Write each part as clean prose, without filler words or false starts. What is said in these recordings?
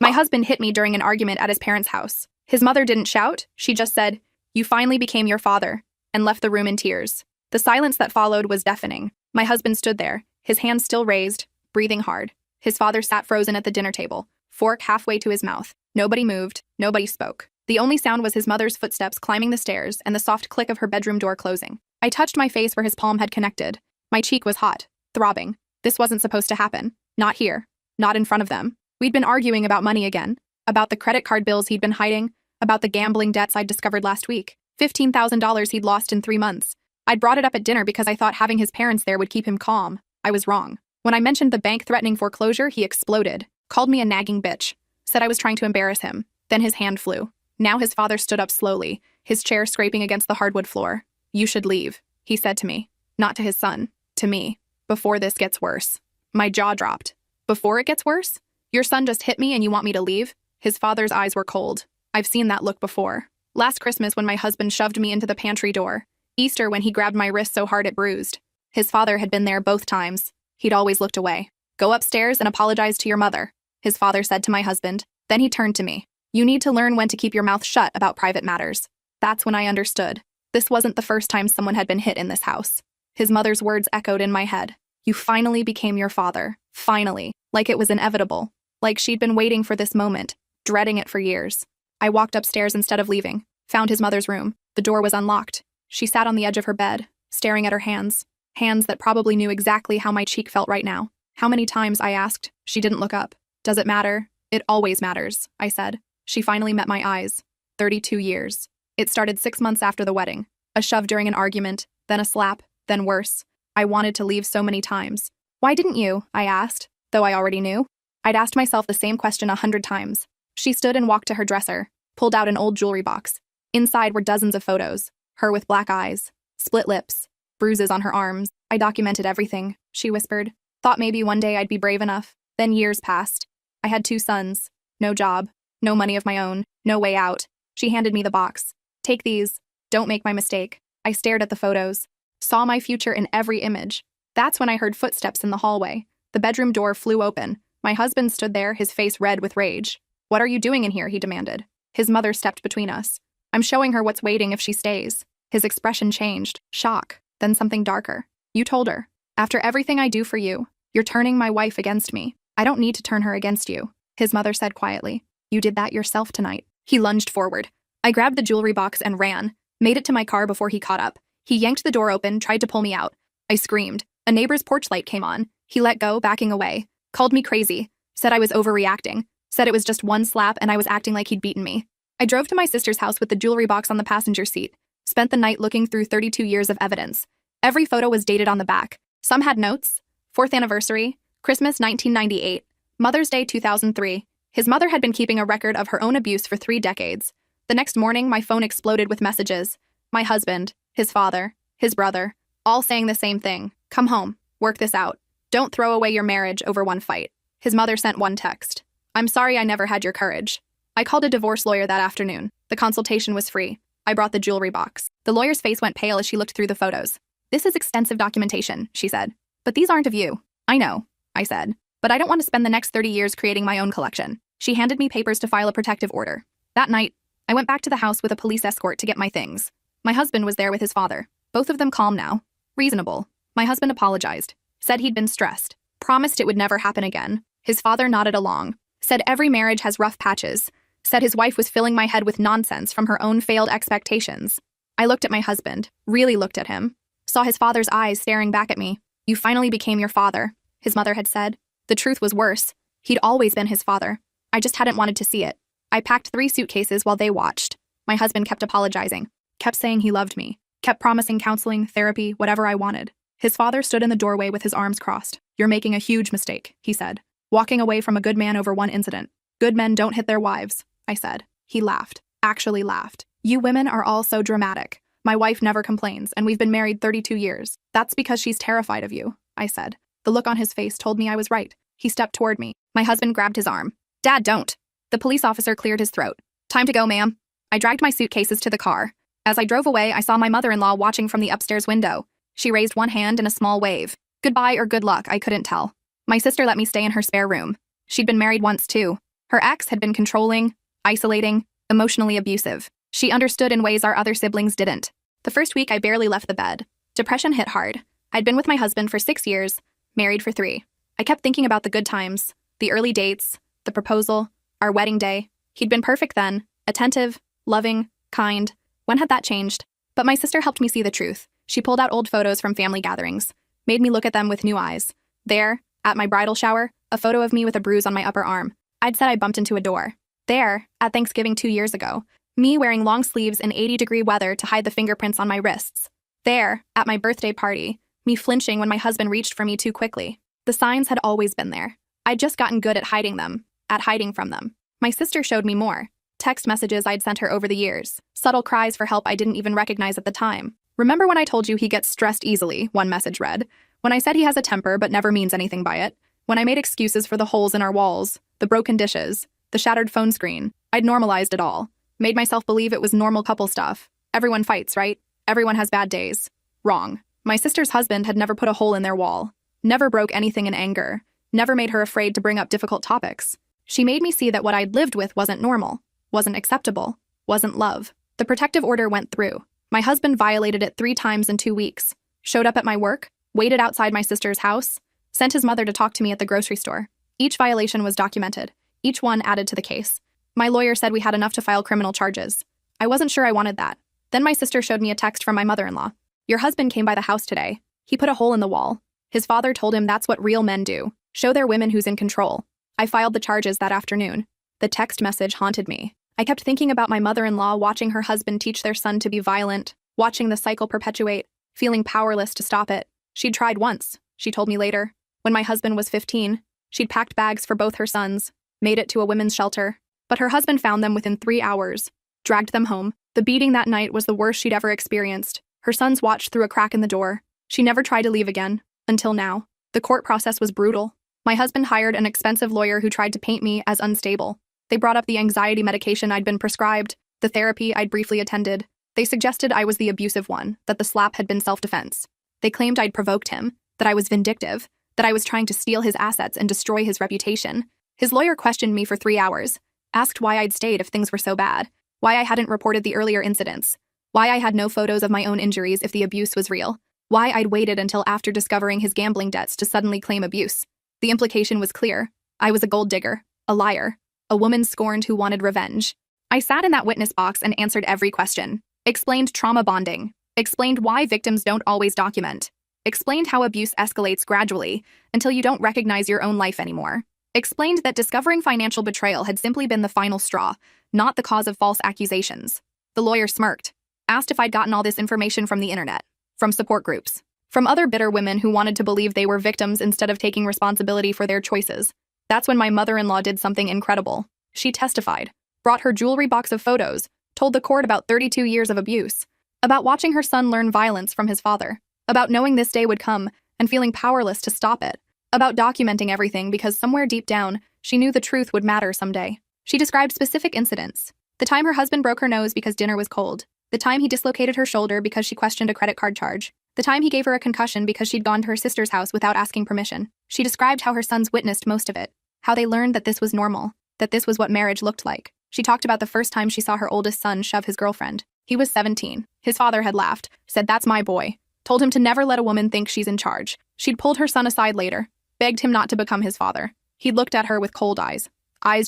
My husband hit me during an argument at his parents' house. His mother didn't shout, she just said, "You finally became your father," and left the room in tears. The silence that followed was deafening. My husband stood there, his hands still raised, breathing hard. His father sat frozen at the dinner table, fork halfway to his mouth. Nobody moved, nobody spoke. The only sound was his mother's footsteps climbing the stairs and the soft click of her bedroom door closing. I touched my face where his palm had connected. My cheek was hot, throbbing. This wasn't supposed to happen. Not here. Not in front of them. We'd been arguing about money again. About the credit card bills he'd been hiding. About the gambling debts I'd discovered last week. $15,000 he'd lost in 3 months. I'd brought it up at dinner because I thought having his parents there would keep him calm. I was wrong. When I mentioned the bank threatening foreclosure, he exploded. Called me a nagging bitch. Said I was trying to embarrass him. Then his hand flew. Now his father stood up slowly, his chair scraping against the hardwood floor. "You should leave," he said to me. Not to his son. To me. "Before this gets worse." My jaw dropped. "Before it gets worse? Your son just hit me and you want me to leave?" His father's eyes were cold. I've seen that look before. Last Christmas when my husband shoved me into the pantry door. Easter when he grabbed my wrist so hard it bruised. His father had been there both times. He'd always looked away. "Go upstairs and apologize to your mother," his father said to my husband. Then he turned to me. "You need to learn when to keep your mouth shut about private matters." That's when I understood. This wasn't the first time someone had been hit in this house. His mother's words echoed in my head. "You finally became your father. Finally." Like it was inevitable. Like she'd been waiting for this moment, dreading it for years. I walked upstairs instead of leaving. Found his mother's room. The door was unlocked. She sat on the edge of her bed, staring at her hands. Hands that probably knew exactly how my cheek felt right now. How many times, I asked. She didn't look up. "Does it matter?" "It always matters," I said. She finally met my eyes. 32 years. It started 6 months after the wedding. A shove during an argument, then a slap, then worse. I wanted to leave so many times. "Why didn't you?" I asked, though I already knew. I'd asked myself the same question 100 times. She stood and walked to her dresser, pulled out an old jewelry box. Inside were dozens of photos. Her with black eyes, split lips, bruises on her arms. "I documented everything," she whispered. "Thought maybe one day I'd be brave enough." Then years passed. I had 2 sons. No job. No money of my own. No way out. She handed me the box. "Take these. Don't make my mistake." I stared at the photos. Saw my future in every image. That's when I heard footsteps in the hallway. The bedroom door flew open. My husband stood there, his face red with rage. "What are you doing in here?" he demanded. His mother stepped between us. "I'm showing her what's waiting if she stays." His expression changed. Shock. Then something darker. "You told her. After everything I do for you, you're turning my wife against me." "I don't need to turn her against you," his mother said quietly. "You did that yourself tonight." He lunged forward. I grabbed the jewelry box and ran. Made it to my car before he caught up. He yanked the door open, tried to pull me out. I screamed. A neighbor's porch light came on. He let go, backing away. Called me crazy. Said I was overreacting. Said it was just one slap and I was acting like he'd beaten me. I drove to my sister's house with the jewelry box on the passenger seat. Spent the night looking through 32 years of evidence. Every photo was dated on the back. Some had notes. 4th anniversary, Christmas 1998, Mother's Day 2003. His mother had been keeping a record of her own abuse for 3 decades. The next morning, my phone exploded with messages. My husband, his father, his brother, all saying the same thing. "Come home. Work this out. Don't throw away your marriage over one fight." His mother sent one text. "I'm sorry I never had your courage." I called a divorce lawyer that afternoon. The consultation was free. I brought the jewelry box. The lawyer's face went pale as she looked through the photos. "This is extensive documentation," she said. "But these aren't of you." "I know," I said. "But I don't want to spend the next 30 years creating my own collection." She handed me papers to file a protective order. That night, I went back to the house with a police escort to get my things. My husband was there with his father. Both of them calm now. Reasonable. My husband apologized. Said he'd been stressed. Promised it would never happen again. His father nodded along. Said every marriage has rough patches. Said his wife was filling my head with nonsense from her own failed expectations. I looked at my husband. Really looked at him. Saw his father's eyes staring back at me. "You finally became your father," his mother had said. The truth was worse. He'd always been his father. I just hadn't wanted to see it. I packed 3 suitcases while they watched. My husband kept apologizing. Kept saying he loved me. Kept promising counseling, therapy, whatever I wanted. His father stood in the doorway with his arms crossed. "You're making a huge mistake," he said. "Walking away from a good man over one incident. Good men don't hit their wives," I said. He laughed. Actually laughed. "You women are all so dramatic. My wife never complains, and we've been married 32 years. That's because she's terrified of you," I said. The look on his face told me I was right. He stepped toward me. My husband grabbed his arm. "Dad, don't." The police officer cleared his throat. "Time to go, ma'am." I dragged my suitcases to the car. As I drove away, I saw my mother-in-law watching from the upstairs window. She raised one hand in a small wave. Goodbye or good luck, I couldn't tell. My sister let me stay in her spare room. She'd been married once, too. Her ex had been controlling, isolating, emotionally abusive. She understood in ways our other siblings didn't. The first week, I barely left the bed. Depression hit hard. I'd been with my husband for 6 years, married for 3. I kept thinking about the good times, the early dates, the proposal, our wedding day. He'd been perfect then, attentive, loving, kind. When had that changed? But my sister helped me see the truth. She pulled out old photos from family gatherings, made me look at them with new eyes. There, at my bridal shower, a photo of me with a bruise on my upper arm. I'd said I bumped into a door. There, at Thanksgiving 2 years ago, me wearing long sleeves in 80-degree weather to hide the fingerprints on my wrists. There, at my birthday party, me flinching when my husband reached for me too quickly. The signs had always been there. I'd just gotten good at hiding them, at hiding from them. My sister showed me more. Text messages I'd sent her over the years. Subtle cries for help I didn't even recognize at the time. "Remember when I told you he gets stressed easily?" one message read. "When I said he has a temper but never means anything by it. When I made excuses for the holes in our walls, the broken dishes, the shattered phone screen. I'd normalized it all. Made myself believe it was normal couple stuff. Everyone fights, right? Everyone has bad days." Wrong. My sister's husband had never put a hole in their wall. Never broke anything in anger. Never made her afraid to bring up difficult topics. She made me see that what I'd lived with wasn't normal, wasn't acceptable, wasn't love. The protective order went through. My husband violated it 3 times in 2 weeks. Showed up at my work, waited outside my sister's house, sent his mother to talk to me at the grocery store. Each violation was documented. Each one added to the case. My lawyer said we had enough to file criminal charges. I wasn't sure I wanted that. Then my sister showed me a text from my mother-in-law. "Your husband came by the house today. He put a hole in the wall. His father told him that's what real men do. Show their women who's in control." I filed the charges that afternoon. The text message haunted me. I kept thinking about my mother-in-law watching her husband teach their son to be violent, watching the cycle perpetuate, feeling powerless to stop it. She'd tried once, she told me later. When my husband was 15, she'd packed bags for both her sons, made it to a women's shelter. But her husband found them within 3 hours, dragged them home. The beating that night was the worst she'd ever experienced. Her sons watched through a crack in the door. She never tried to leave again, until now. The court process was brutal. My husband hired an expensive lawyer who tried to paint me as unstable. They brought up the anxiety medication I'd been prescribed, the therapy I'd briefly attended. They suggested I was the abusive one, that the slap had been self-defense. They claimed I'd provoked him, that I was vindictive, that I was trying to steal his assets and destroy his reputation. His lawyer questioned me for 3 hours, asked why I'd stayed if things were so bad, why I hadn't reported the earlier incidents, why I had no photos of my own injuries if the abuse was real, why I'd waited until after discovering his gambling debts to suddenly claim abuse. The implication was clear. I was a gold digger, a liar, a woman scorned who wanted revenge. I sat in that witness box and answered every question. Explained trauma bonding. Explained why victims don't always document. Explained how abuse escalates gradually until you don't recognize your own life anymore. Explained that discovering financial betrayal had simply been the final straw, not the cause of false accusations. The lawyer smirked, asked if I'd gotten all this information from the internet, from support groups, from other bitter women who wanted to believe they were victims instead of taking responsibility for their choices. That's when my mother-in-law did something incredible. She testified, brought her jewelry box of photos, told the court about 32 years of abuse, about watching her son learn violence from his father, about knowing this day would come and feeling powerless to stop it, about documenting everything because somewhere deep down, she knew the truth would matter someday. She described specific incidents. The time her husband broke her nose because dinner was cold. The time he dislocated her shoulder because she questioned a credit card charge. The time he gave her a concussion because she'd gone to her sister's house without asking permission. She described how her sons witnessed most of it, how they learned that this was normal, that this was what marriage looked like. She talked about the first time she saw her oldest son shove his girlfriend. He was 17. His father had laughed, said, "That's my boy." Told him to never let a woman think she's in charge. She'd pulled her son aside later, begged him not to become his father. He'd looked at her with cold eyes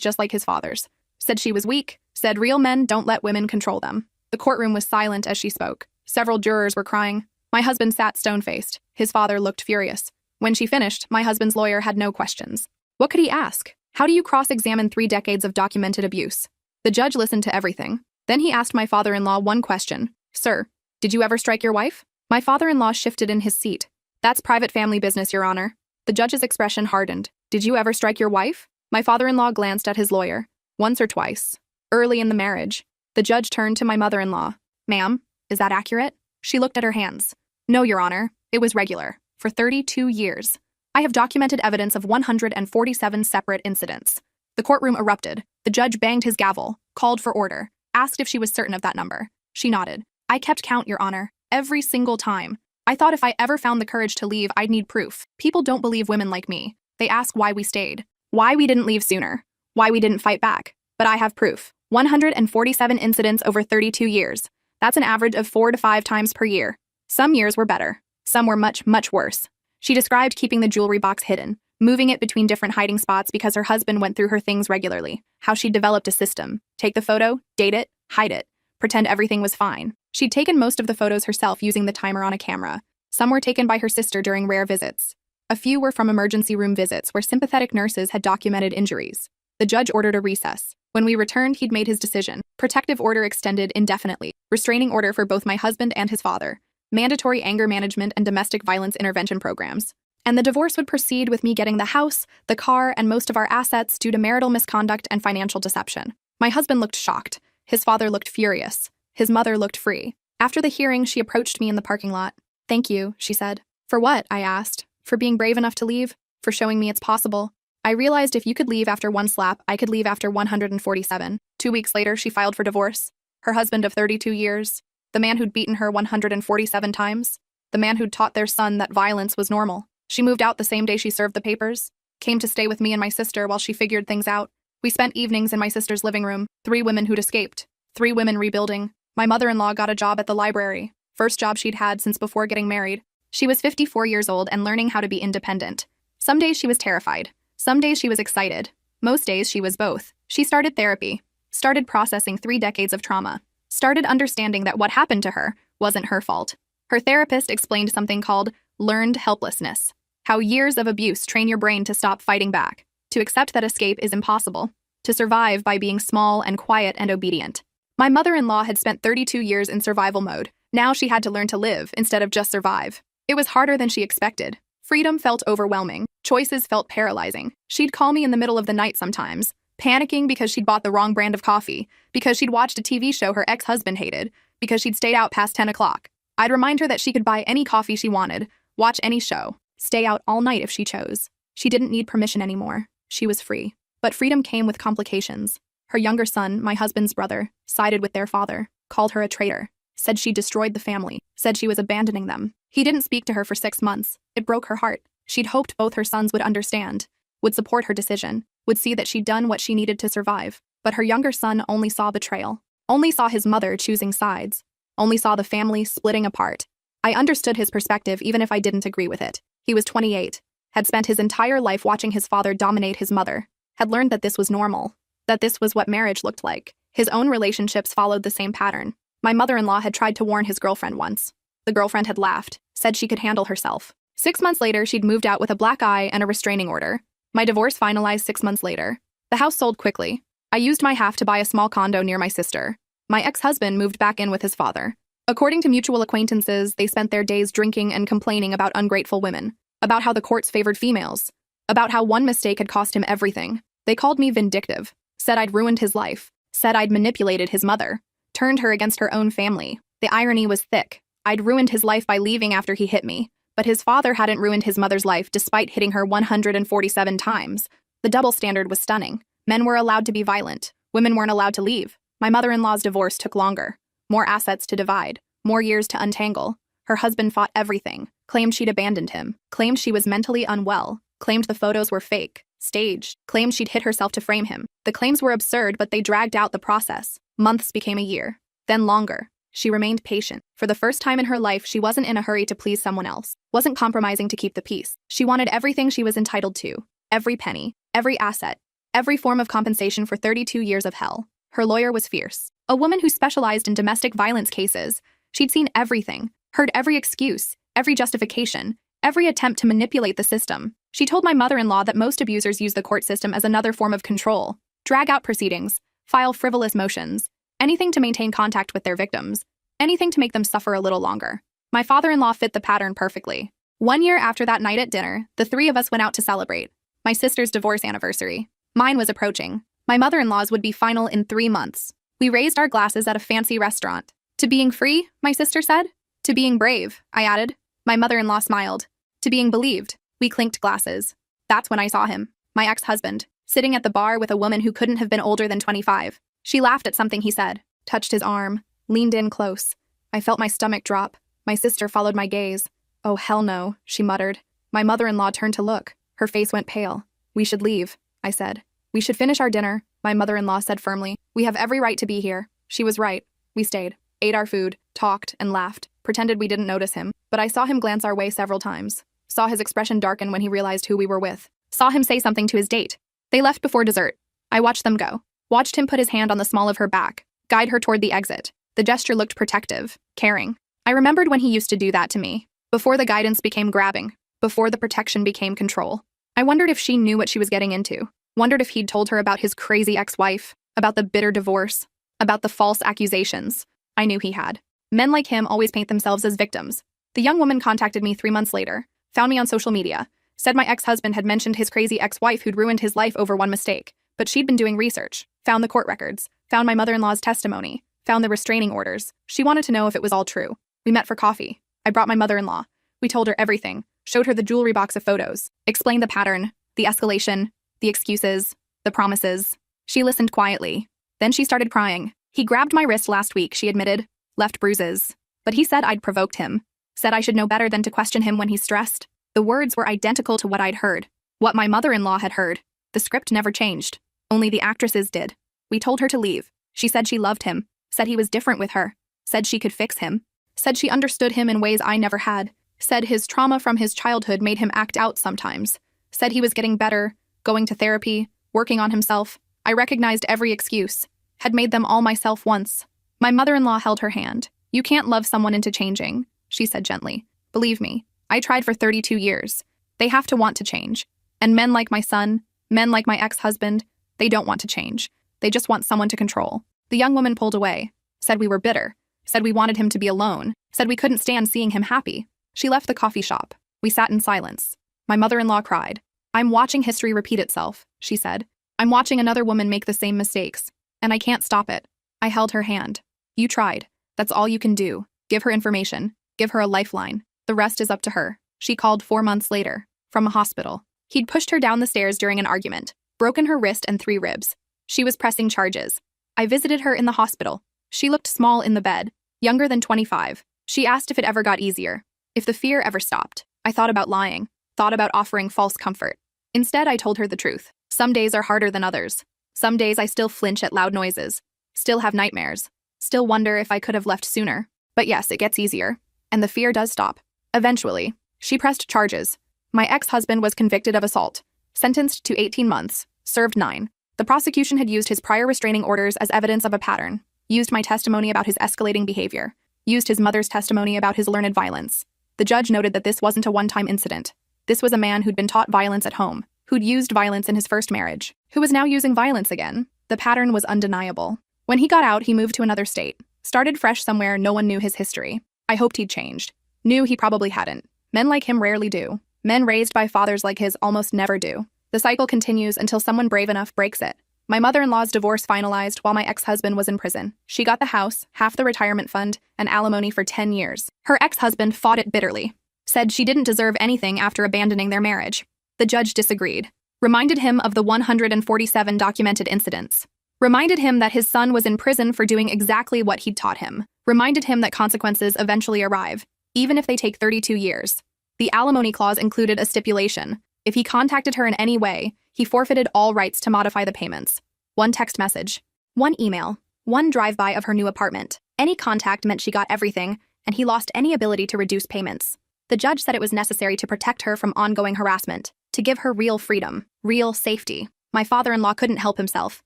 just like his father's. Said she was weak, said real men don't let women control them. The courtroom was silent as she spoke. Several jurors were crying. My husband sat stone-faced. His father looked furious. When she finished, my husband's lawyer had no questions. What could he ask? How do you cross-examine 3 decades of documented abuse? The judge listened to everything. Then he asked my father-in-law one question. "Sir, did you ever strike your wife?" My father-in-law shifted in his seat. "That's private family business, Your Honor." The judge's expression hardened. "Did you ever strike your wife?" My father-in-law glanced at his lawyer. "Once or twice. Early in the marriage." The judge turned to my mother-in-law. "Ma'am, is that accurate?" She looked at her hands. "No, Your Honor. It was regular. For 32 years. I have documented evidence of 147 separate incidents." The courtroom erupted. The judge banged his gavel, called for order, asked if she was certain of that number. She nodded. "I kept count, Your Honor. Every single time. I thought if I ever found the courage to leave, I'd need proof. People don't believe women like me. They ask why we stayed. Why we didn't leave sooner. why we didn't fight back. But I have proof. 147 incidents over 32 years. That's an average of 4 to 5 times per year. Some years were better. Some were much, much worse. She described keeping the jewelry box hidden, moving it between different hiding spots because her husband went through her things regularly, how she developed a system. Take the photo, date it, hide it, pretend everything was fine. She'd taken most of the photos herself using the timer on a camera. Some were taken by her sister during rare visits. A few were from emergency room visits where sympathetic nurses had documented injuries. The judge ordered a recess. When we returned, he'd made his decision. Protective order extended indefinitely. Restraining order for both my husband and his father. Mandatory anger management and domestic violence intervention programs. And the divorce would proceed with me getting the house, the car, and most of our assets due to marital misconduct and financial deception. My husband looked shocked. His father looked furious. His mother looked free. After the hearing, she approached me in the parking lot. "Thank you," she said. "For what?" I asked. "For being brave enough to leave? For showing me it's possible." I realized if you could leave after one slap, I could leave after 147. 2 weeks later, she filed for divorce. Her husband of 32 years. The man who'd beaten her 147 times. The man who'd taught their son that violence was normal. She moved out the same day she served the papers. Came to stay with me and my sister while she figured things out. We spent evenings in my sister's living room. 3 women who'd escaped. 3 women rebuilding. My mother-in-law got a job at the library. First job she'd had since before getting married. She was 54 years old and learning how to be independent. Some days she was terrified. Some days she was excited. Most days she was both. She started therapy. Started processing 3 decades of trauma. Started understanding that what happened to her wasn't her fault. Her therapist explained something called learned helplessness. How years of abuse train your brain to stop fighting back. To accept that escape is impossible. To survive by being small and quiet and obedient. My mother-in-law had spent 32 years in survival mode. Now she had to learn to live instead of just survive. It was harder than she expected. Freedom felt overwhelming. Choices felt paralyzing. She'd call me in the middle of the night sometimes, panicking because she'd bought the wrong brand of coffee, because she'd watched a TV show her ex-husband hated, because she'd stayed out past 10 o'clock. I'd remind her that she could buy any coffee she wanted, watch any show, stay out all night if she chose. She didn't need permission anymore. She was free. But freedom came with complications. Her younger son, my husband's brother, sided with their father, called her a traitor, said she destroyed the family, said she was abandoning them. He didn't speak to her for 6 months. It broke her heart. She'd hoped both her sons would understand, would support her decision, would see that she'd done what she needed to survive. But her younger son only saw betrayal, only saw his mother choosing sides, only saw the family splitting apart. I understood his perspective even if I didn't agree with it. He was 28, had spent his entire life watching his father dominate his mother, had learned that this was normal, that this was what marriage looked like. His own relationships followed the same pattern. My mother-in-law had tried to warn his girlfriend once. The girlfriend had laughed, said she could handle herself. 6 months later, she'd moved out with a black eye and a restraining order. My divorce finalized 6 months later. The house sold quickly. I used my half to buy a small condo near my sister. My ex-husband moved back in with his father. According to mutual acquaintances, they spent their days drinking and complaining about ungrateful women, about how the courts favored females, about how one mistake had cost him everything. They called me vindictive, said I'd ruined his life, said I'd manipulated his mother, turned her against her own family. The irony was thick. I'd ruined his life by leaving after he hit me, but his father hadn't ruined his mother's life despite hitting her 147 times. The double standard was stunning. Men were allowed to be violent. Women weren't allowed to leave. My mother-in-law's divorce took longer. More assets to divide. More years to untangle. Her husband fought everything. Claimed she'd abandoned him. Claimed she was mentally unwell. Claimed the photos were fake. Staged. Claimed she'd hit herself to frame him. The claims were absurd, but they dragged out the process. Months became a year. Then longer. She remained patient. For the first time in her life, she wasn't in a hurry to please someone else. Wasn't compromising to keep the peace. She wanted everything she was entitled to. Every penny. Every asset. Every form of compensation for 32 years of hell. Her lawyer was fierce. A woman who specialized in domestic violence cases. She'd seen everything. Heard every excuse. Every justification. Every attempt to manipulate the system. She told my mother-in-law that most abusers use the court system as another form of control. Drag out proceedings. File frivolous motions. Anything to maintain contact with their victims. Anything to make them suffer a little longer. My father-in-law fit the pattern perfectly. 1 year after that night at dinner, the 3 of us went out to celebrate. My sister's divorce anniversary. Mine was approaching. My mother-in-law's would be final in 3 months. We raised our glasses at a fancy restaurant. To being free, my sister said. To being brave, I added. My mother-in-law smiled. To being believed. We clinked glasses. That's when I saw him, my ex-husband, sitting at the bar with a woman who couldn't have been older than 25. She laughed at something he said, touched his arm, leaned in close. I felt my stomach drop. My sister followed my gaze. Oh, hell no, she muttered. My mother-in-law turned to look. Her face went pale. We should leave, I said. We should finish our dinner, my mother-in-law said firmly. We have every right to be here. She was right. We stayed, ate our food, talked, and laughed, pretended we didn't notice him. But I saw him glance our way several times. Saw his expression darken when he realized who we were with. Saw him say something to his date. They left before dessert. I watched them go. Watched him put his hand on the small of her back, guide her toward the exit. The gesture looked protective, caring. I remembered when he used to do that to me, before the guidance became grabbing, before the protection became control. I wondered if she knew what she was getting into. Wondered if he'd told her about his crazy ex-wife, about the bitter divorce, about the false accusations. I knew he had. Men like him always paint themselves as victims. The young woman contacted me 3 months later, found me on social media, said my ex-husband had mentioned his crazy ex-wife who'd ruined his life over one mistake, but she'd been doing research, found the court records, found my mother-in-law's testimony, found the restraining orders. She wanted to know if it was all true. We met for coffee. I brought my mother-in-law. We told her everything, showed her the jewelry box of photos, explained the pattern, the escalation, the excuses, the promises. She listened quietly. Then she started crying. He grabbed my wrist last week, she admitted, left bruises. But he said I'd provoked him, said I should know better than to question him when he's stressed. The words were identical to what I'd heard, what my mother-in-law had heard. The script never changed. Only the actresses did. We told her to leave. She said she loved him, said he was different with her, said she could fix him, said she understood him in ways I never had, said his trauma from his childhood made him act out sometimes, said he was getting better, going to therapy, working on himself. I recognized every excuse, had made them all myself once. My mother-in-law held her hand. You can't love someone into changing, she said gently. Believe me, I tried for 32 years. They have to want to change. And men like my son, men like my ex-husband, they don't want to change. They just want someone to control. The young woman pulled away, said we were bitter, said we wanted him to be alone, said we couldn't stand seeing him happy. She left the coffee shop. We sat in silence. My mother-in-law cried. I'm watching history repeat itself, she said. I'm watching another woman make the same mistakes, and I can't stop it. I held her hand. You tried. That's all you can do. Give her information. Give her a lifeline. The rest is up to her. She called 4 months later, from a hospital. He'd pushed her down the stairs during an argument, broken her wrist and 3 ribs. She was pressing charges. I visited her in the hospital. She looked small in the bed, younger than 25. She asked if it ever got easier, if the fear ever stopped. I thought about lying, thought about offering false comfort. Instead, I told her the truth. Some days are harder than others. Some days I still flinch at loud noises, still have nightmares, still wonder if I could have left sooner. But yes, it gets easier, and the fear does stop. Eventually, she pressed charges. My ex-husband was convicted of assault, sentenced to 18 months, served 9. The prosecution had used his prior restraining orders as evidence of a pattern, used my testimony about his escalating behavior, used his mother's testimony about his learned violence. The judge noted that this wasn't a one-time incident. This was a man who'd been taught violence at home, who'd used violence in his first marriage, who was now using violence again. The pattern was undeniable. When he got out, he moved to another state, started fresh somewhere no one knew his history. I hoped he'd changed. Knew he probably hadn't. Men like him rarely do. Men raised by fathers like his almost never do. The cycle continues until someone brave enough breaks it. My mother-in-law's divorce finalized while my ex-husband was in prison. She got the house, half the retirement fund, and alimony for 10 years. Her ex-husband fought it bitterly. Said she didn't deserve anything after abandoning their marriage. The judge disagreed. Reminded him of the 147 documented incidents. Reminded him that his son was in prison for doing exactly what he'd taught him. Reminded him that consequences eventually arrive, even if they take 32 years. The alimony clause included a stipulation. If he contacted her in any way, he forfeited all rights to modify the payments. 1 text message, 1 email, 1 drive-by of her new apartment. Any contact meant she got everything, and he lost any ability to reduce payments. The judge said it was necessary to protect her from ongoing harassment, to give her real freedom, real safety. My father-in-law couldn't help himself.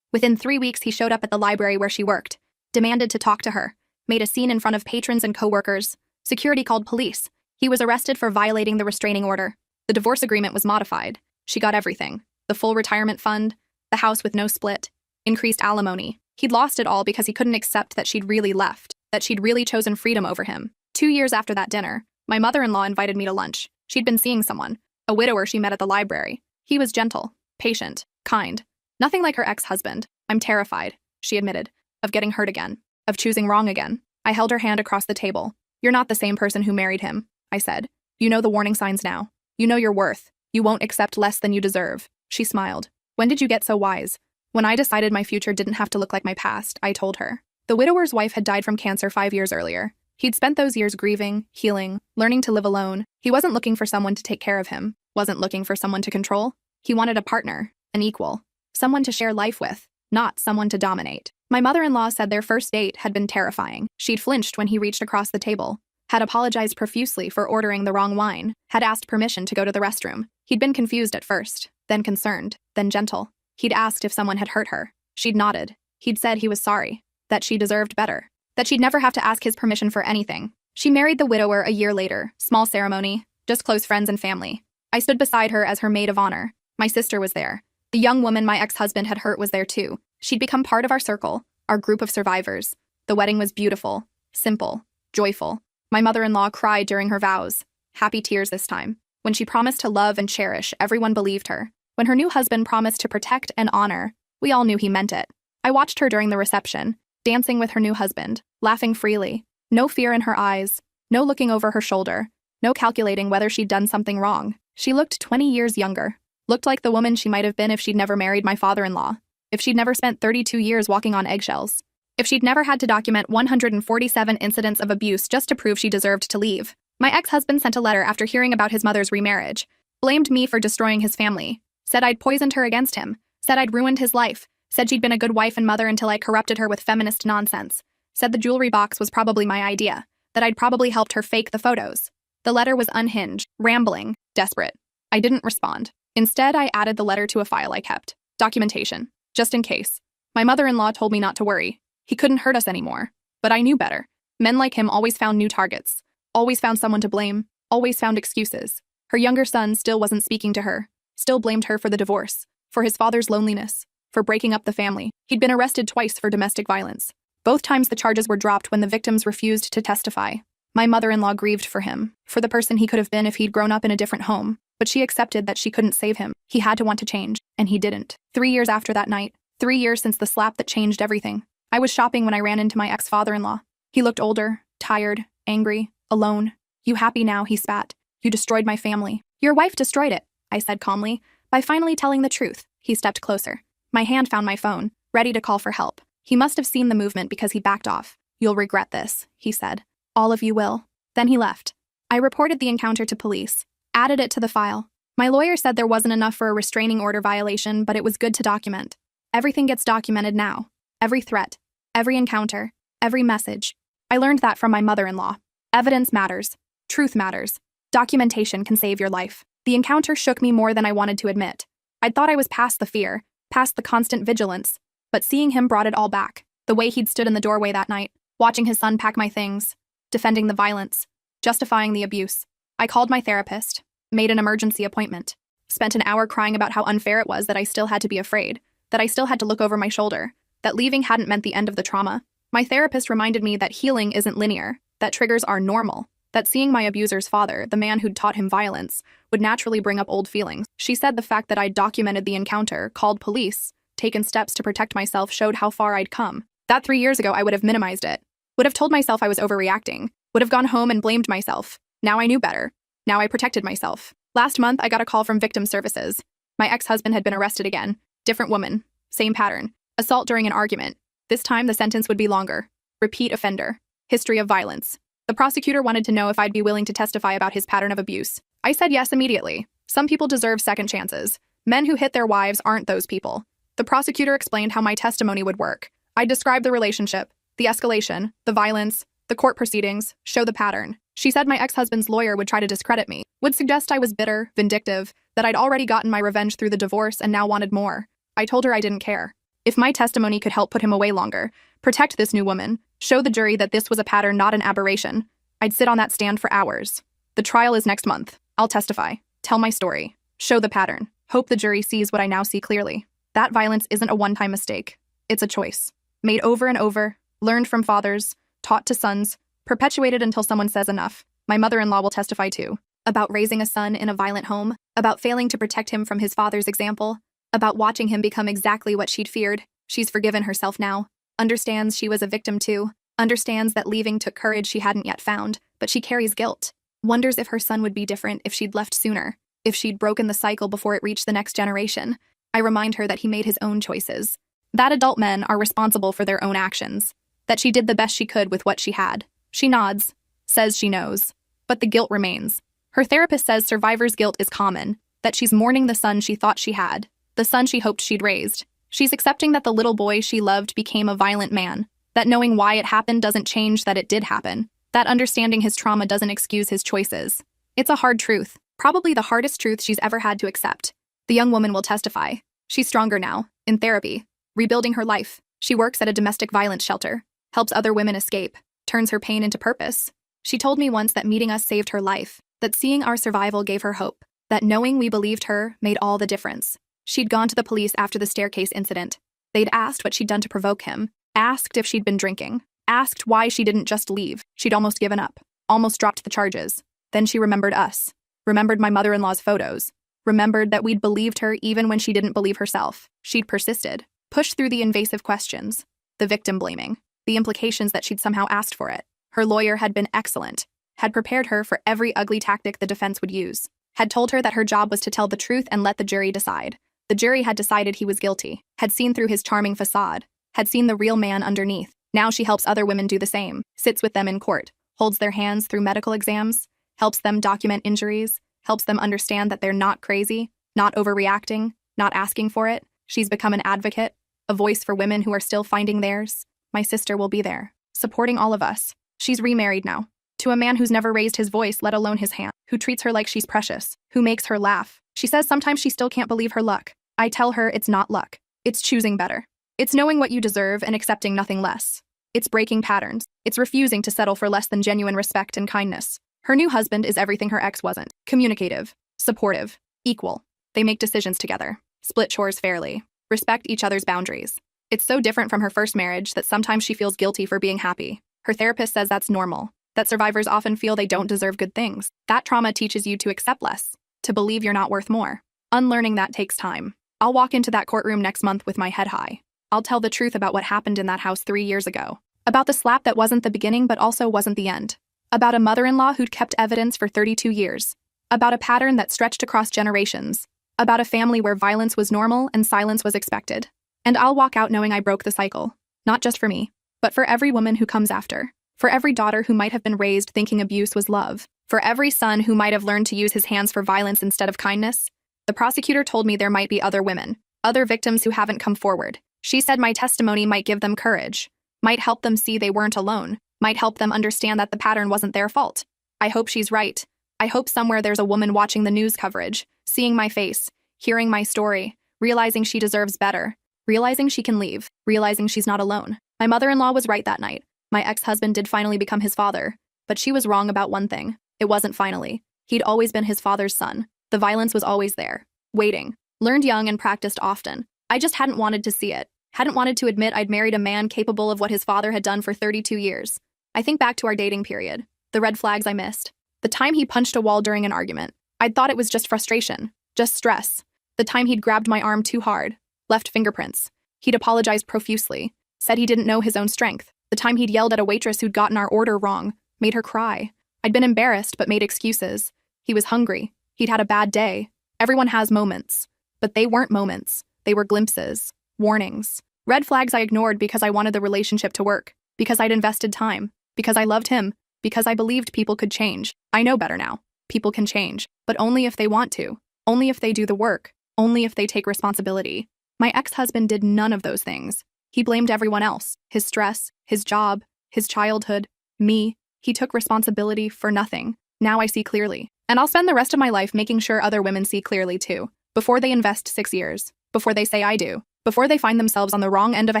Within 3 weeks, he showed up at the library where she worked, demanded to talk to her, made a scene in front of patrons and coworkers. Security called police. He was arrested for violating the restraining order. The divorce agreement was modified. She got everything. The full retirement fund, the house with no split, increased alimony. He'd lost it all because he couldn't accept that she'd really left, that she'd really chosen freedom over him. 2 years after that dinner, my mother-in-law invited me to lunch. She'd been seeing someone, a widower she met at the library. He was gentle, patient, kind. Nothing like her ex-husband. I'm terrified, she admitted, of getting hurt again, of choosing wrong again. I held her hand across the table. You're not the same person who married him, I said. You know the warning signs now. You know your worth. You won't accept less than you deserve. She smiled. When did you get so wise? When I decided my future didn't have to look like my past, I told her. The widower's wife had died from cancer 5 years earlier. He'd spent those years grieving, healing, learning to live alone. He wasn't looking for someone to take care of him, wasn't looking for someone to control. He wanted a partner, an equal, someone to share life with, not someone to dominate. My mother-in-law said their first date had been terrifying. She'd flinched when he reached across the table, had apologized profusely for ordering the wrong wine, had asked permission to go to the restroom. He'd been confused at first, then concerned, then gentle. He'd asked if someone had hurt her. She'd nodded. He'd said he was sorry, that she deserved better, that she'd never have to ask his permission for anything. She married the widower a year later, small ceremony, just close friends and family. I stood beside her as her maid of honor. My sister was there. The young woman my ex-husband had hurt was there too. She'd become part of our circle, our group of survivors. The wedding was beautiful, simple, joyful. My mother-in-law cried during her vows, happy tears this time. When she promised to love and cherish, everyone believed her. When her new husband promised to protect and honor, we all knew he meant it. I watched her during the reception, dancing with her new husband, laughing freely. No fear in her eyes, no looking over her shoulder, no calculating whether she'd done something wrong. She looked 20 years younger, looked like the woman she might have been if she'd never married my father-in-law, if she'd never spent 32 years walking on eggshells, if she'd never had to document 147 incidents of abuse just to prove she deserved to leave. My ex-husband sent a letter after hearing about his mother's remarriage, blamed me for destroying his family, said I'd poisoned her against him, said I'd ruined his life, said she'd been a good wife and mother until I corrupted her with feminist nonsense, said the jewelry box was probably my idea, that I'd probably helped her fake the photos. The letter was unhinged, rambling, desperate. I didn't respond. Instead, I added the letter to a file I kept. Documentation. Just in case. My mother-in-law told me not to worry. He couldn't hurt us anymore. But I knew better. Men like him always found new targets, always found someone to blame, always found excuses. Her younger son still wasn't speaking to her, still blamed her for the divorce, for his father's loneliness, for breaking up the family. He'd been arrested twice for domestic violence. Both times the charges were dropped when the victims refused to testify. My mother-in-law grieved for him, for the person he could have been if he'd grown up in a different home, but she accepted that she couldn't save him. He had to want to change, and he didn't. 3 years after that night, 3 years since the slap that changed everything, I was shopping when I ran into my ex-father-in-law. He looked older, tired, angry, alone. "You happy now?" he spat. "You destroyed my family." "Your wife destroyed it," I said calmly, by finally telling the truth. He stepped closer. My hand found my phone, ready to call for help. He must have seen the movement because he backed off. "You'll regret this," he said. "All of you will." Then he left. I reported the encounter to police, added it to the file. My lawyer said there wasn't enough for a restraining order violation, but it was good to document. Everything gets documented now. Every threat, every encounter, every message. I learned that from my mother-in-law. Evidence matters. Truth matters. Documentation can save your life. The encounter shook me more than I wanted to admit. I'd thought I was past the fear, past the constant vigilance, but seeing him brought it all back. The way he'd stood in the doorway that night, watching his son pack my things, defending the violence, justifying the abuse. I called my therapist, made an emergency appointment, spent an hour crying about how unfair it was that I still had to be afraid, that I still had to look over my shoulder, that leaving hadn't meant the end of the trauma. My therapist reminded me that healing isn't linear, that triggers are normal, that seeing my abuser's father, the man who'd taught him violence, would naturally bring up old feelings. She said the fact that I'd documented the encounter, called police, taken steps to protect myself showed how far I'd come. That 3 years ago I would have minimized it, would have told myself I was overreacting, would have gone home and blamed myself. Now I knew better. Now I protected myself. Last month I got a call from Victim Services. My ex-husband had been arrested again. Different woman. Same pattern. Assault during an argument. This time the sentence would be longer. Repeat offender. History of violence. The prosecutor wanted to know if I'd be willing to testify about his pattern of abuse. I said yes immediately. Some people deserve second chances. Men who hit their wives aren't those people. The prosecutor explained how my testimony would work. I'd describe the relationship, the escalation, the violence, the court proceedings, show the pattern. She said my ex-husband's lawyer would try to discredit me, would suggest I was bitter, vindictive, that I'd already gotten my revenge through the divorce and now wanted more. I told her I didn't care. If my testimony could help put him away longer, protect this new woman, show the jury that this was a pattern, not an aberration, I'd sit on that stand for hours. The trial is next month. I'll testify, tell my story, show the pattern, hope the jury sees what I now see clearly. That violence isn't a one-time mistake. It's a choice. Made over and over, learned from fathers, taught to sons, perpetuated until someone says enough. My mother-in-law will testify too. About raising a son in a violent home, about failing to protect him from his father's example, about watching him become exactly what she'd feared. She's forgiven herself now, understands she was a victim too, understands that leaving took courage she hadn't yet found, but she carries guilt. Wonders if her son would be different if she'd left sooner, if she'd broken the cycle before it reached the next generation. I remind her that he made his own choices, that adult men are responsible for their own actions, that she did the best she could with what she had. She nods, says she knows, but the guilt remains. Her therapist says survivor's guilt is common, that she's mourning the son she thought she had, the son she hoped she'd raised. She's accepting that the little boy she loved became a violent man, that knowing why it happened doesn't change that it did happen, that understanding his trauma doesn't excuse his choices. It's a hard truth, probably the hardest truth she's ever had to accept. The young woman will testify. She's stronger now, in therapy, rebuilding her life. She works at a domestic violence shelter, helps other women escape, turns her pain into purpose. She told me once that meeting us saved her life, that seeing our survival gave her hope, that knowing we believed her made all the difference. She'd gone to the police after the staircase incident. They'd asked what she'd done to provoke him, asked if she'd been drinking, asked why she didn't just leave. She'd almost given up, almost dropped the charges. Then she remembered us, remembered my mother-in-law's photos, remembered that we'd believed her even when she didn't believe herself. She'd persisted, pushed through the invasive questions, the victim blaming, the implications that she'd somehow asked for it. Her lawyer had been excellent, had prepared her for every ugly tactic the defense would use, had told her that her job was to tell the truth and let the jury decide. The jury had decided he was guilty, had seen through his charming facade, had seen the real man underneath. Now she helps other women do the same, sits with them in court, holds their hands through medical exams, helps them document injuries, helps them understand that they're not crazy, not overreacting, not asking for it. She's become an advocate, a voice for women who are still finding theirs. My sister will be there, supporting all of us. She's remarried now, to a man who's never raised his voice, let alone his hand, who treats her like she's precious, who makes her laugh. She says sometimes she still can't believe her luck. I tell her it's not luck. It's choosing better. It's knowing what you deserve and accepting nothing less. It's breaking patterns. It's refusing to settle for less than genuine respect and kindness. Her new husband is everything her ex wasn't. Communicative, supportive, equal. They make decisions together, split chores fairly, respect each other's boundaries. It's so different from her first marriage that sometimes she feels guilty for being happy. Her therapist says that's normal, that survivors often feel they don't deserve good things. That trauma teaches you to accept less, to believe you're not worth more. Unlearning that takes time. I'll walk into that courtroom next month with my head high. I'll tell the truth about what happened in that house 3 years ago. About the slap that wasn't the beginning but also wasn't the end. About a mother-in-law who'd kept evidence for 32 years. About a pattern that stretched across generations. About a family where violence was normal and silence was expected. And I'll walk out knowing I broke the cycle. Not just for me, but for every woman who comes after. For every daughter who might have been raised thinking abuse was love. For every son who might have learned to use his hands for violence instead of kindness. The prosecutor told me there might be other women, other victims who haven't come forward. She said my testimony might give them courage, might help them see they weren't alone, might help them understand that the pattern wasn't their fault. I hope she's right. I hope somewhere there's a woman watching the news coverage, seeing my face, hearing my story, realizing she deserves better, realizing she can leave, realizing she's not alone. My mother-in-law was right that night. My ex-husband did finally become his father, but she was wrong about one thing. It wasn't finally. He'd always been his father's son. The violence was always there, waiting. Learned young and practiced often. I just hadn't wanted to see it. Hadn't wanted to admit I'd married a man capable of what his father had done for 32 years. I think back to our dating period, the red flags I missed. The time he punched a wall during an argument. I'd thought it was just frustration, just stress. The time he'd grabbed my arm too hard, left fingerprints. He'd apologized profusely, said he didn't know his own strength. The time he'd yelled at a waitress who'd gotten our order wrong, made her cry. I'd been embarrassed but made excuses. He was hungry. He'd had a bad day. Everyone has moments. But they weren't moments. They were glimpses, warnings. Red flags I ignored because I wanted the relationship to work, because I'd invested time, because I loved him, because I believed people could change. I know better now. People can change, but only if they want to, only if they do the work, only if they take responsibility. My ex-husband did none of those things. He blamed everyone else, his stress, his job, his childhood, me. He took responsibility for nothing. Now I see clearly. And I'll spend the rest of my life making sure other women see clearly too, before they invest 6 years, before they say I do, before they find themselves on the wrong end of a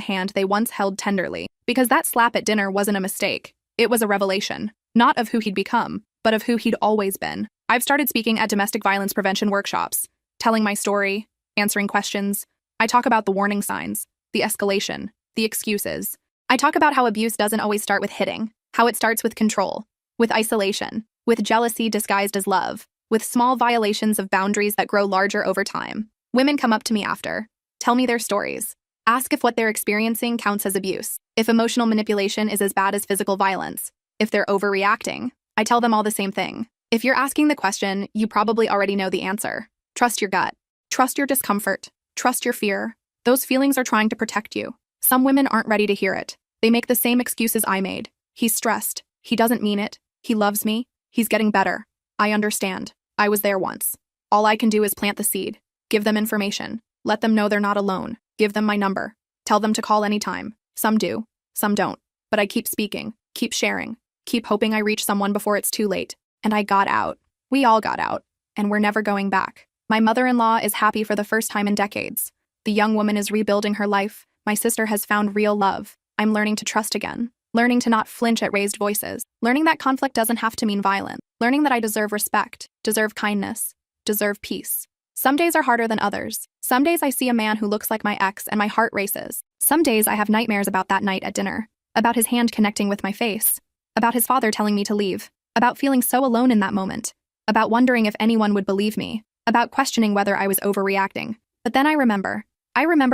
hand they once held tenderly. Because that slap at dinner wasn't a mistake. It was a revelation, not of who he'd become, but of who he'd always been. I've started speaking at domestic violence prevention workshops, telling my story, answering questions. I talk about the warning signs, the escalation, the excuses. I talk about how abuse doesn't always start with hitting, how it starts with control, with isolation, with jealousy disguised as love, with small violations of boundaries that grow larger over time. Women come up to me after, tell me their stories, ask if what they're experiencing counts as abuse, if emotional manipulation is as bad as physical violence, if they're overreacting. I tell them all the same thing. If you're asking the question, you probably already know the answer. Trust your gut. Trust your discomfort. Trust your fear. Those feelings are trying to protect you. Some women aren't ready to hear it. They make the same excuses I made. He's stressed. He doesn't mean it. He loves me. He's getting better. I understand. I was there once. All I can do is plant the seed, give them information, Let them know they're not alone. Give them my number. Tell them to call anytime. Some do, some don't. But I keep speaking, keep sharing, keep hoping I reach someone before it's too late. And I got out. We all got out. And we're never going back. My mother-in-law is happy for the first time in decades. The young woman is rebuilding her life. My sister has found real love. I'm learning to trust again. Learning to not flinch at raised voices. Learning that conflict doesn't have to mean violence. Learning that I deserve respect, deserve kindness, deserve peace. Some days are harder than others. Some days I see a man who looks like my ex and my heart races. Some days I have nightmares about that night at dinner, about his hand connecting with my face, about his father telling me to leave, about feeling so alone in that moment, about wondering if anyone would believe me, about questioning whether I was overreacting. But then I remember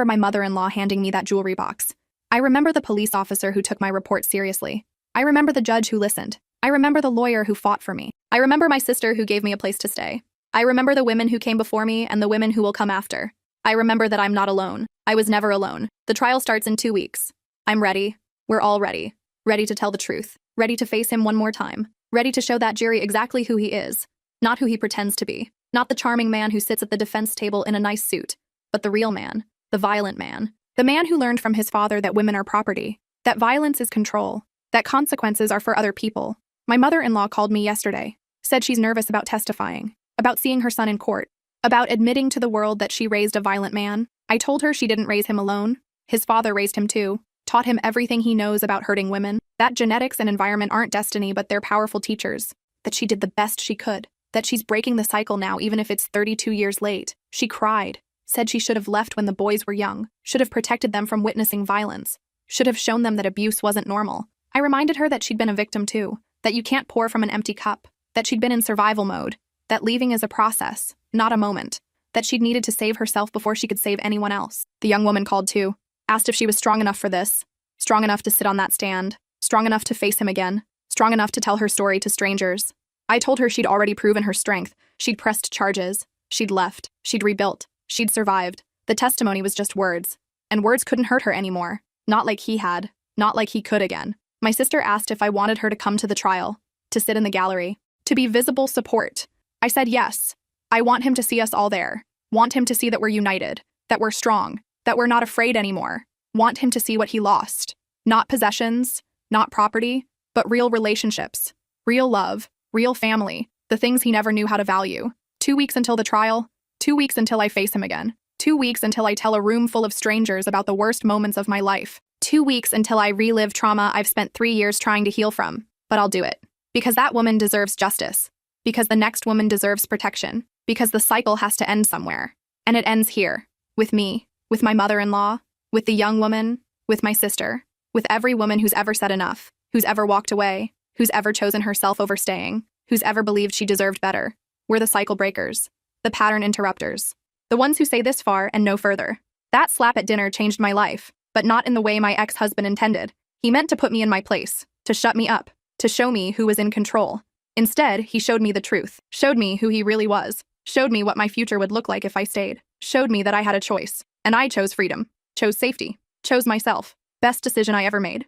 my mother-in-law handing me that jewelry box. I remember the police officer who took my report seriously. I remember the judge who listened. I remember the lawyer who fought for me. I remember my sister who gave me a place to stay. I remember the women who came before me and the women who will come after. I remember that I'm not alone. I was never alone. The trial starts in 2 weeks. I'm ready. We're all ready. Ready to tell the truth. Ready to face him one more time. Ready to show that jury exactly who he is. Not who he pretends to be. Not the charming man who sits at the defense table in a nice suit. But the real man. The violent man. The man who learned from his father that women are property. That violence is control. That consequences are for other people. My mother-in-law called me yesterday. Said she's nervous about testifying. About seeing her son in court. About admitting to the world that she raised a violent man. I told her she didn't raise him alone. His father raised him too. Taught him everything he knows about hurting women. That genetics and environment aren't destiny, but they're powerful teachers. That she did the best she could. That she's breaking the cycle now, even if it's 32 years late. She cried. Said she should have left when the boys were young. Should have protected them from witnessing violence. Should have shown them that abuse wasn't normal. I reminded her that she'd been a victim too. That you can't pour from an empty cup. That she'd been in survival mode. That leaving is a process, not a moment. That she'd needed to save herself before she could save anyone else. The young woman called too. Asked if she was strong enough for this. Strong enough to sit on that stand. Strong enough to face him again. Strong enough to tell her story to strangers. I told her she'd already proven her strength. She'd pressed charges. She'd left. She'd rebuilt. She'd survived. The testimony was just words. And words couldn't hurt her anymore. Not like he had. Not like he could again. My sister asked if I wanted her to come to the trial. To sit in the gallery. To be visible support. I said yes. I want him to see us all there. Want him to see that we're united. That we're strong. That we're not afraid anymore. Want him to see what he lost. Not possessions. Not property. But real relationships. Real love. Real family. The things he never knew how to value. 2 weeks until the trial. 2 weeks until I face him again. 2 weeks until I tell a room full of strangers about the worst moments of my life. 2 weeks until I relive trauma I've spent 3 years trying to heal from. But I'll do it. Because that woman deserves justice. Because the next woman deserves protection. Because the cycle has to end somewhere. And it ends here. With me. With my mother-in-law. With the young woman. With my sister. With every woman who's ever said enough. Who's ever walked away. Who's ever chosen herself over staying. Who's ever believed she deserved better. We're the cycle breakers. The pattern interrupters. The ones who say this far and no further. That slap at dinner changed my life. But not in the way my ex-husband intended. He meant to put me in my place. To shut me up. To show me who was in control. Instead, he showed me the truth. Showed me who he really was. Showed me what my future would look like if I stayed. Showed me that I had a choice. And I chose freedom. Chose safety. Chose myself. Best decision I ever made.